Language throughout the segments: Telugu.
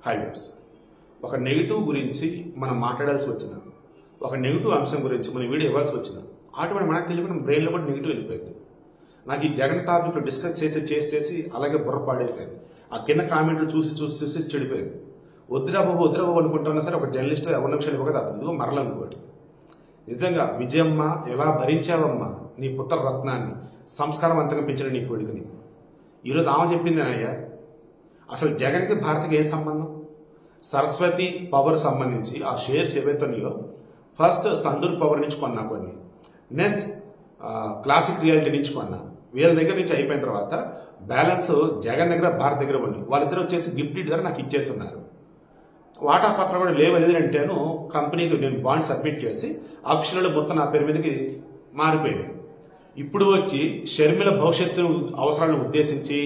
హైవేస్ ఒక నెగిటివ్ గురించి మనం మాట్లాడాల్సి వచ్చిన ఒక నెగిటివ్ అంశం గురించి మనం వీడియో ఇవ్వాల్సి వచ్చిన ఆటోమేటిక్ మనకు తెలియకుండా బ్రెయిన్లో కూడా నెగిటివ్ వెళ్ళిపోయింది. నాకు ఈ జగన్ టాపిక్లో డిస్కస్ చేసి అలాగే బుర్ర పాడైపోయింది. ఆ కింద కామెంట్లు చూసి చెడిపోయింది. వద్దురా బాబు అనుకుంటున్నా సరే ఒక జర్నలిస్ట్ ఎవరి నిమిషాలు ఇవ్వక అతను మరల అనుకోటి. నిజంగా విజయమ్మ ఎలా భరించావమ్మా నీ పుత్ర రత్నాన్ని, సంస్కారవంతంగా పెంచిన నీ కొడుకుని. ఈరోజు ఆమె చెప్పింది అయ్యా, అసలు జగన్కి భారత్కి ఏ సంబంధం? సరస్వతి పవర్ సంబంధించి ఆ షేర్స్ ఏవైతున్నాయో ఫస్ట్ సందూర్ పవర్ నుంచి కొన్నా, కొన్ని నెక్స్ట్ క్లాసిక్ రియాలిటీ నుంచి కొన్నా. వీళ్ళ దగ్గర నుంచి అయిపోయిన తర్వాత బ్యాలెన్స్ జగన్ దగ్గర భారత్ దగ్గర ఉన్నాయి. వాళ్ళిద్దరు వచ్చేసి గిఫ్ట్ ద్వారా నాకు ఇచ్చేస్తున్నారు. వాటా పత్రం కూడా లేవు. ఎందుకంటేను కంపెనీకి నేను బాండ్ సబ్మిట్ చేసి ఆఫీషియల్ మొత్తం నా పేరు మీదకి మారిపోయింది. ఇప్పుడు వచ్చి షర్మిల భవిష్యత్తు అవసరాలను ఉద్దేశించి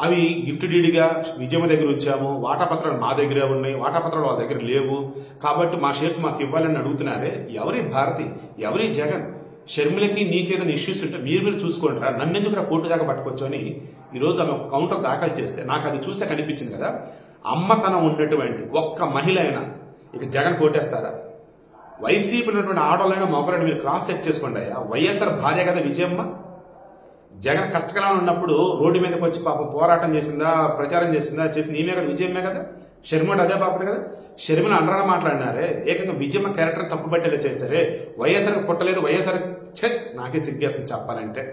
అవి గిఫ్ట్ డీడ్గా విజయమ్మ దగ్గర ఉంచాము, వాటా పత్రాలు మా దగ్గరే ఉన్నాయి, వాటా పత్రాలు వాళ్ళ దగ్గర లేవు, కాబట్టి మా షేర్స్ మాకు ఇవ్వాలని అడుగుతున్నారే. ఎవరి భారతి, ఎవరి జగన్? షర్మిలకి నీకేదైనా ఇష్యూస్ ఉంటే మీరు చూసుకోండి రా, నన్ను ఎందుకు కోర్టు దాకా పట్టుకోవచ్చు అని ఈరోజు ఆమె కౌంటర్ దాఖలు చేస్తే నాకు అది చూసే కనిపించింది కదా. అమ్మతనం ఉన్నటువంటి ఒక్క మహిళ అయినా ఇక జగన్ కోటేస్తారా? వైసీపీ ఉన్నటువంటి ఆడవాళ్ళైనా మొగలని మీరు క్రాస్ చెక్ చేసుకోండి. వైఎస్ఆర్ భార్య కదా విజయమ్మ. జగన్ కష్టకాలంలో ఉన్నప్పుడు రోడ్డు మీదకి వచ్చి పాపం పోరాటం చేసిందా, ప్రచారం చేసిందా, చేసింది ఈమె కదా, విజయమ్మే కదా. షర్మిల అదే పాపది కదా. షర్మిల అనరాన మాట్లాడినారే, ఏకంగా విజయమ్మ క్యారెక్టర్ తప్పు పట్టేలా చేశారే. వైఎస్ఆర్ పుట్టలేదు, వైఎస్ఆర్ నాకే సిగ్గేస్తుంది చెప్పాలంటే.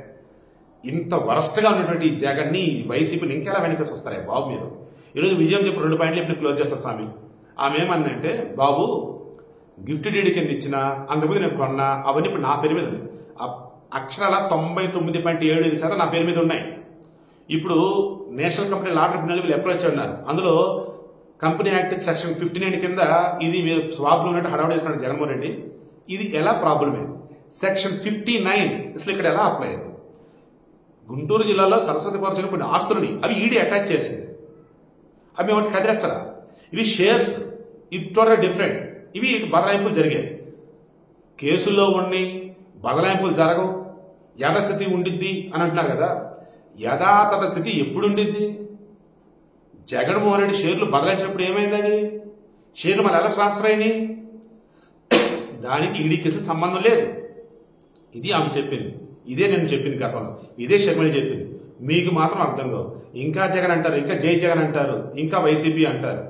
ఇంత వరస్ట్గా ఉన్నటువంటి ఈ జగన్ని వైసీపీని ఇంకెలా వెనకేసి వస్తారే బాబు మీరు. ఈరోజు విజయం చెప్పి 2 పాయింట్లు ఇప్పుడు క్లోజ్ చేస్తారు స్వామి. ఆమె ఏమందంటే, బాబు గిఫ్ట్ డీడ్ కింద ఇచ్చిన అంతకుముందు నేను కొన్నా అవన్నీ ఇప్పుడు నా పేరు మీద ఉన్నాయి. అక్షరాల 99.75% నా పేరు మీద ఉన్నాయి. ఇప్పుడు నేషనల్ కంపెనీ లా ట్రిబ్యునల్ వీళ్ళు అప్రోచ్ ఉన్నారు. అందులో కంపెనీ యాక్ట్ సెక్షన్ 59 కింద ఇది మీరు స్వాబ్లో ఉన్నట్టు హడావుడి చేస్తున్నాడు జగన్మోహన్ రెడ్డి. ఇది ఎలా ప్రాబ్లం అయింది? సెక్షన్ 59 అసలు ఇక్కడ ఎలా అప్లై అయింది? గుంటూరు జిల్లాలో సరస్వతి పరచని కొన్ని ఆస్తులని అవి ఈడీ అటాచ్ చేసింది. అవి ఒకటి కదిరెచ్చరా. ఇవి షేర్స్, ఇది టోటల్ డిఫరెంట్. ఇవి బదలాయింపులు జరిగాయి. కేసుల్లో ఉన్నాయి, బదలాయింపులు జరగవు, యథాస్థితి ఉండిద్ది అని అంటున్నారు కదా. యథాతథ స్థితి ఎప్పుడు ఉండిద్ది? జగన్మోహన్ రెడ్డి షేర్లు బదలాయించినప్పుడు ఏమైంది? అది షేర్లు మరి ఎలా ట్రాన్స్ఫర్ అయినాయి? దానికి ఈడీ కేసు సంబంధం లేదు. ఇది ఆమె చెప్పింది, ఇదే నేను చెప్పింది గతంలో, ఇదే షర్మిల చెప్పింది. మీకు మాత్రం అర్థం కావు. ఇంకా జగన్ అంటారు, ఇంకా జై జగన్ అంటారు, ఇంకా వైసీపీ అంటారు.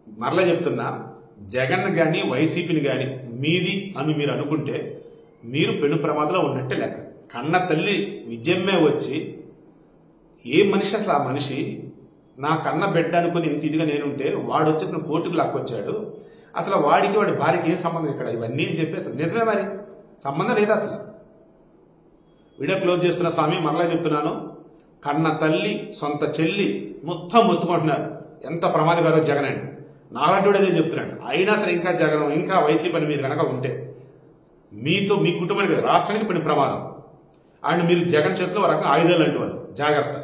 మరలా చెప్తున్నా, జగన్ కానీ వైసీపీని కానీ మీది అని మీరు అనుకుంటే మీరు పెను ప్రమాదంలో ఉన్నట్టే లెక్క. కన్న తల్లి విజయమ్మే వచ్చి, ఏ మనిషి అసలు ఆ మనిషి నా కన్న బిడ్డ అనుకుని ఇంత ఇదిగా నేనుంటే వాడు వచ్చేసిన కోర్టుకు లాక్కొచ్చాడు. అసలు వాడికి వాడి భార్యకి ఏం సంబంధం ఇక్కడ? ఇవన్నీ చెప్పేసి నిజమే, మరి సంబంధం లేదు అసలు. వీడియో క్లోజ్ చేస్తున్న స్వామి, మరలా చెప్తున్నాను, కన్న తల్లి సొంత చెల్లి మొత్తం మొత్తుకుంటున్నారు ఎంత ప్రమాదకరం జగన్ అని. నాలాంటి అదే చెప్తున్నాడు. అయినా సరే ఇంకా జగన్, ఇంకా వైసీపీ అని మీరు కనుక ఉంటే మీతో మీ కుటుంబానికి రాష్ట్రానికి పడిన ప్రమాదం. అండ్ మీరు జగన్ చేతిలో ఒక రకంగా ఆయుధాలు అంటున్నారు. జాగ్రత్త.